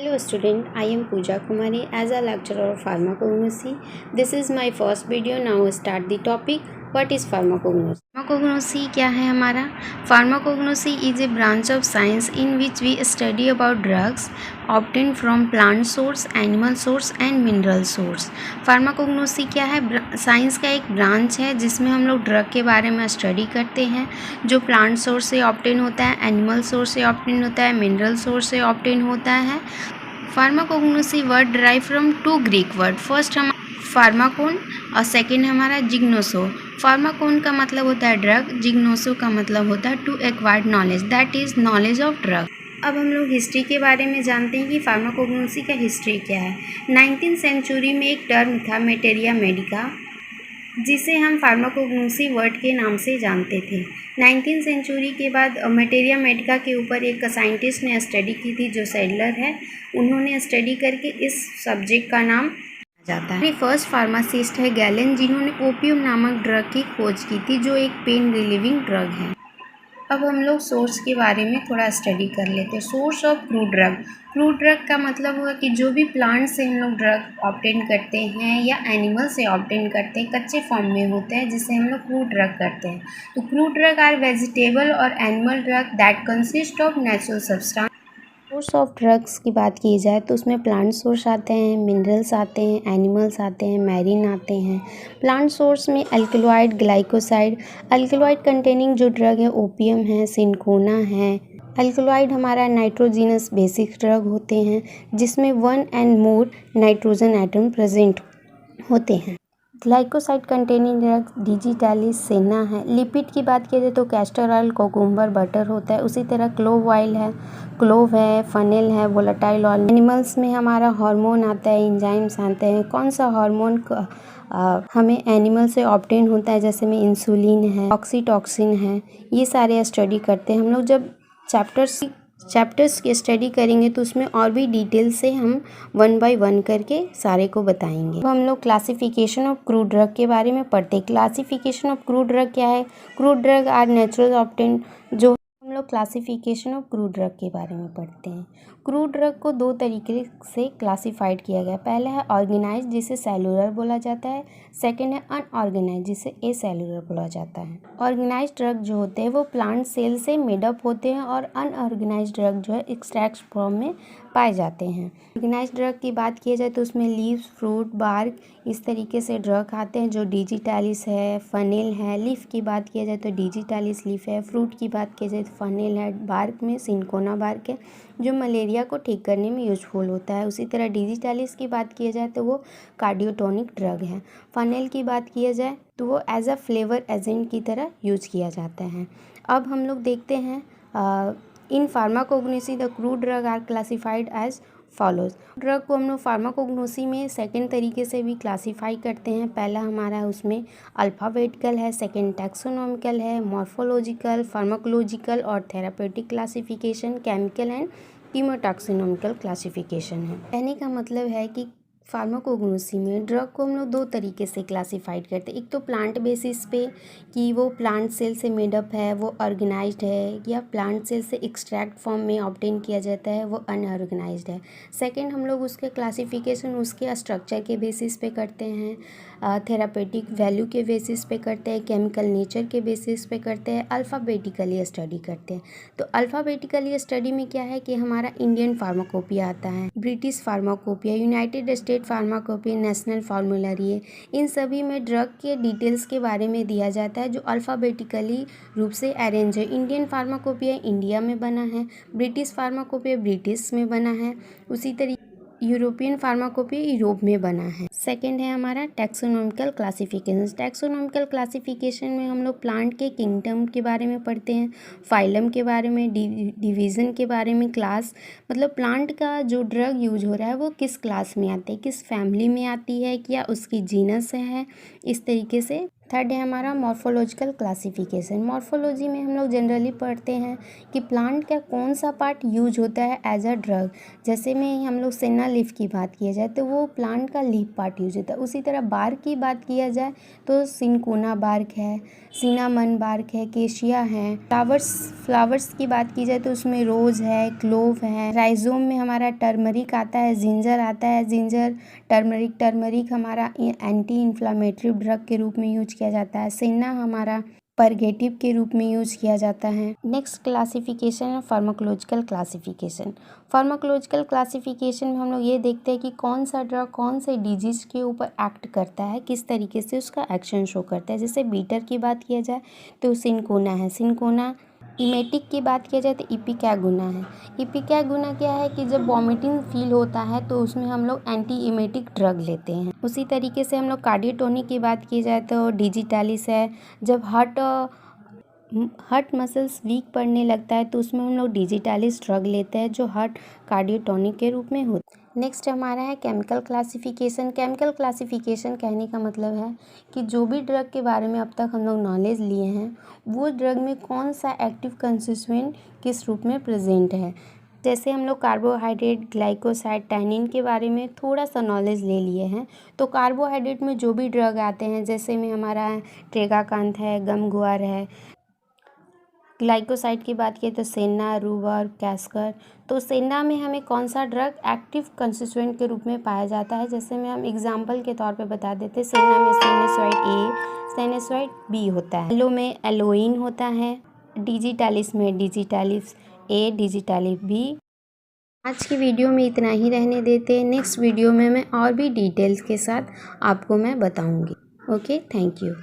Hello student, I am Pooja Kumari as a lecturer of pharmacognosy. This is my first video. Now start the topic. What is pharmacognosy? Pharmacognosy क्या है हमारा? Pharmacognosy is a branch of science in which we study about drugs obtained from plant source, animal source and mineral source. Pharmacognosy क्या है? Science का एक branch है जिसमें हम लोग ड्रग के बारे में स्टडी करते हैं जो प्लांट सोर्स से ऑब्टेन होता है, एनिमल सोर्स से ऑब्टेन होता है, मिनरल सोर्स से ऑब्टेन होता है. Pharmacognosy word derive from two Greek word. First हम फार्माकोन और सेकेंड हमारा जिग्नोसो. फार्माकोन का मतलब होता है ड्रग, जिग्नोसो का मतलब होता है to acquired knowledge, that is knowledge of drug. अब हम लोग हिस्ट्री के बारे में जानते हैं कि फार्माकोग्नोसी का हिस्ट्री क्या है. 19th सेंचुरी में एक टर्म था मेटेरिया मेडिका जिसे हम फार्माकोग्नोसी वर्ड के नाम से जानते थे. 19th सेंचुरी के बाद मेटेरिया मेडिका के ऊपर एक साइंटिस्ट ने स्टडी की थी जो सैडलर है. उन्होंने स्टडी करके इस सब्जेक्ट का नाम जाता है. फर्स्ट फार्मासिस्ट है गैलन जिन्होंने ओपियम नामक ड्रग की खोज की थी जो एक पेन रिलीविंग ड्रग है. अब हम लोग सोर्स के बारे में थोड़ा स्टडी कर लेते हैं. Source of crude drug. Crude drug का मतलब हुआ कि जो भी प्लांट से हम लोग ड्रग ऑब्टेन करते हैं या एनिमल से ऑब्टेन करते हैं, कच्चे फॉर्म में होते हैं जिसे हम लोग क्रूड ड्रग करते हैं. तो क्रूड ड्रग आर वेजिटेबल और animal drug that consist of natural substance. Source of drugs की बात की जाए तो उसमें प्लांट सोर्स आते हैं, मिनरल्स आते हैं, एनिमल्स आते हैं, मैरीन आते हैं. प्लांट सोर्स में अल्कलॉइड, ग्लाइकोसाइड. अल्कलॉइड कंटेनिंग जो ड्रग है ओपियम है, सिनकोना है. अल्कलॉइड हमारा नाइट्रोजिनस बेसिक ड्रग होते हैं जिसमें 1 and more nitrogen atom present होते हैं. ग्लाइकोसाइड कंटेनिंग ड्रग डिजिटालिस, सेना है. लिपिड की बात किया जाए तो कैस्टर ऑयल, कोकुम्बर, बटर होता है. उसी तरह क्लोव ऑयल है, क्लोव है, फनेल है, वोलेटाइल ऑयल. एनिमल्स में हमारा हार्मोन आता है, एंजाइम्स आते हैं. कौन सा हार्मोन हमें एनिमल से ऑब्टेन होता है जैसे में इंसुलिन है, ऑक्सीटॉक्सिन है. ये सारे स्टडी करते हैं हम लोग. जब चैप्टर्स की स्टडी करेंगे तो उसमें और भी डिटेल से हम 1 by 1 करके सारे को बताएंगे. अब हम लोग क्लासिफिकेशन ऑफ क्रूड ड्रग के बारे में पढ़ते हैं. क्लासिफिकेशन ऑफ क्रूड ड्रग क्या है? Crude drug are natural obtain. जो हम लोग क्लासिफिकेशन ऑफ क्रूड ड्रग के बारे में पढ़ते हैं. क्रूड ड्रग को दो तरीके से क्लासिफाइड किया गया. पहला है ऑर्गेनाइज जिसे सेलुलर बोला जाता है. सेकेंड है अनऑर्गेनाइज जिसे एसेलुलर बोला जाता है. ऑर्गेनाइज ड्रग जो होते हैं वो प्लांट सेल से मेडअप होते हैं और अनऑर्गेनाइज ड्रग जो है एक्सट्रैक्ट फॉर्म में पाए जाते हैं. ऑर्गेनाइज ड्रग की बात की जाए तो उसमें लीव्स, फ्रूट, बार्क इस तरीके से ड्रग आते हैं जो डिजिटालिस है, फनेल है. लीफ की बात किया जाए तो डिजिटालिस लीफ है. फ्रूट की बात की जाए तो फनेल है. बार्क में सिनकोना बार्क है जो मलेरिया को ठीक करने में यूजफुल होता है. उसी तरह डिजिटालिस की बात किया जाए तो वो कार्डियोटोनिक ड्रग है. फनेल की बात किया जाए तो वो एज अ फ्लेवर एजेंट की तरह यूज किया जाता है. अब हम लोग देखते हैं in pharmacognosy the crude drug are classified as follows. Drug को हम लोग फार्माकोग्नोसी में सेकेंड तरीके से भी क्लासीफाई करते हैं. पहला हमारा उसमें अल्फ़ाबेटिकल है, सेकेंड टैक्सोनॉमिकल है, मॉर्फोलॉजिकल, फार्माकोलॉजिकल और therapeutic classification, chemical and chemotaxonomical classification है. कहने का मतलब है कि फार्माकोग्नोसी में ड्रग को हम लोग दो तरीके से क्लासिफाइड करते हैं. एक तो प्लांट बेसिस पे कि वो प्लांट सेल से मेडअप है, वो ऑर्गेनाइज्ड है, या प्लांट सेल से एक्सट्रैक्ट फॉर्म में ऑब्टेन किया जाता है, वो अनऑर्गेनाइज्ड है. सेकंड हम लोग उसके क्लासिफिकेशन उसके स्ट्रक्चर के बेसिस पे करते हैं, थेरापेटिक वैल्यू के बेसिस पे करते हैं, केमिकल नेचर के बेसिस पे करते हैं, अल्फ़ाबेटिकली स्टडी करते हैं. तो अल्फ़ाबेटिकली स्टडी में क्या है कि हमारा इंडियन फार्माकोपिया आता है, British pharmacopoeia, United State pharmacopoeia, national formulary. इन सभी में ड्रग के डिटेल्स के बारे में दिया जाता है जो अल्फ़ाबेटिकली रूप से अरेंज है. इंडियन फार्माकोपिया इंडिया में बना है, ब्रिटिश फार्माकोपिया ब्रिटिश में बना है. उसी तरीके यूरोपियन फार्माकोपिया यूरोप में बना है. सेकेंड है हमारा टैक्सोनॉमिकल क्लासिफिकेशन. टैक्सोनॉमिकल क्लासिफिकेशन में हम लोग प्लांट के किंगडम के बारे में पढ़ते हैं, फाइलम के बारे में, डिवीज़न के बारे में, क्लास मतलब प्लांट का जो ड्रग यूज हो रहा है वो किस क्लास में आती है, किस फैमिली में आती है, क्या उसकी जीनस है. इस तरीके से थर्ड है हमारा मॉर्फोलॉजिकल क्लासिफिकेशन। मॉर्फोलॉजी में हम लोग जनरली पढ़ते हैं कि प्लांट का कौन सा पार्ट यूज होता है एज अ ड्रग। जैसे में हम लोग सेना लीफ की बात किया जाए तो वो प्लांट का लीफ पार्ट यूज होता है। उसी तरह बार्क की बात किया जाए तो सिनकोना बार्क है, सिनामन बार्क है, केशिया है। फ्लावर्स की बात की जाए तो उसमें रोज है, क्लोव है। राइजोम में हमारा टर्मरिक आता है, जिंजर आता है, जिंजर टर्मरिक हमारा एंटी इन्फ्लामेटरी ड्रग के रूप में यूज किया जाता है। सेना हमारा परगेटिव के रूप में यूज किया जाता है। नेक्स्ट क्लासिफिकेशन है फार्माकोलॉजिकल क्लासिफिकेशन। फार्माकोलॉजिकल क्लासिफिकेशन में हम लोग ये देखते हैं कि कौन सा ड्रग कौन से डिजीज के ऊपर एक्ट करता है, किस तरीके से उसका एक्शन शो करता है। जैसे बीटर की बात किया जाए तो सिनकोना है, सिनकोना। इमेटिक की बात किया जाए तो इपिकैगुना है। इपिकैगुना क्या है कि जब वॉमिटिंग फील होता है तो उसमें हम लोग एंटी इमेटिक ड्रग लेते हैं। उसी तरीके से हम लोग कार्डियोटोनिक की बात की जाए तो डिजिटालिस है। जब हार्ट मसल्स वीक पड़ने लगता है तो उसमें हम लोग डिजिटालिस ड्रग लेते हैं जो हार्ट कार्डियोटोनिक के रूप में होता है। नेक्स्ट हमारा है केमिकल क्लासिफिकेशन। केमिकल क्लासिफिकेशन कहने का मतलब है कि जो भी ड्रग के बारे में अब तक हम लोग नॉलेज लिए हैं वो ड्रग में कौन सा एक्टिव कंस्टिट्यूएंट किस रूप में प्रेजेंट है। जैसे हम लोग कार्बोहाइड्रेट, ग्लाइकोसाइड, टैनिन के बारे में थोड़ा सा नॉलेज ले लिए हैं तो कार्बोहाइड्रेट में जो भी ड्रग आते हैं जैसे में हमारा ट्रेगाकांथ है, गमगुआर है। ग्लाइकोसाइड की बात किए तो सेना, रूबर, कैस्कर। तो सेना में हमें कौन सा ड्रग एक्टिव कंस्टिट्यूएंट के रूप में पाया जाता है, जैसे में हम एग्जांपल के तौर पे बता देते हैं। सेना में साइनोसाइड ए, साइनोसाइड बी होता है। एलो में एलोइन होता है। डिजिटालिस में डिजिटालिस ए, डिजिटालिस बी। आज की वीडियो में इतना ही रहने देते हैं। नेक्स्ट वीडियो में मैं और भी डिटेल्स के साथ आपको मैं बताऊँगी। Okay, thank you.